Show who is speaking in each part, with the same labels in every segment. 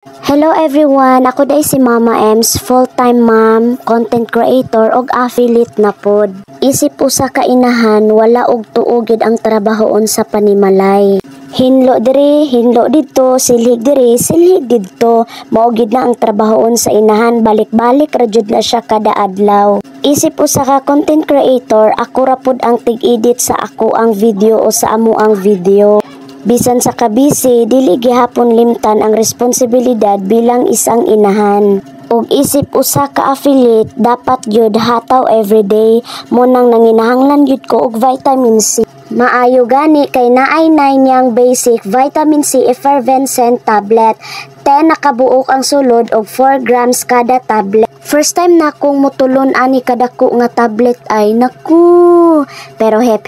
Speaker 1: Hello everyone, ako day si Mama Ems, full-time mom, content creator ug affiliate na pod. Isip usa ka inahan, wala og tuogid ang trabahoon sa panimalay. Hinlo diri, hinlo dito, silhig diri, silhig didto. Mao gid na ang trabahoon sa inahan, balik-balik ra jud na siya kada adlaw. Isip usa ka content creator, ako ra pod ang tig-edit sa ako ang video o sa amo ang video. Bisan sa kabisi, dili gihapon limtan ang responsibilidad bilang isang inahan. Og isip usa ka affiliate, dapat gyud hataw everyday mo nang nanginahanglan gyud ko og vitamin C. Maayo gani kay naay 9 niyang basic vitamin C effervescent tablet. 10 nakabuok ang sulod og 4 grams kada tablet. First time na akong mutulon ani kadako nga tablet ay naku. Pero hep.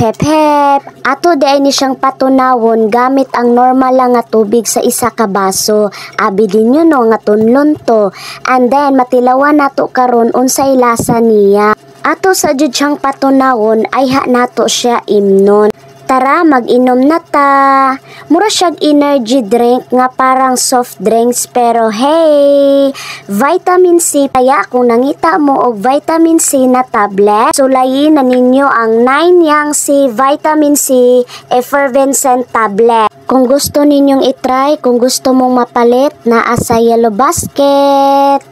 Speaker 1: Ato di ni siyang patunawon gamit ang normal lang nga tubig sa isa ka baso. Abi din yun no nga tunlon to. And then matilawan nato karon unsay lasa niya. Ato sa jud siyang patunawon ay ha nato siya imnon. Tara, mag-inom na ta. Mura siyag energy drink nga parang soft drinks pero hey, vitamin C. Kaya kung nangita mo og vitamin C na tablet, sulayin na ninyo ang 9 yang C vitamin C effervescent tablet. Kung gusto ninyong itry, kung gusto mong mapalit, naa sa Yellow Basket.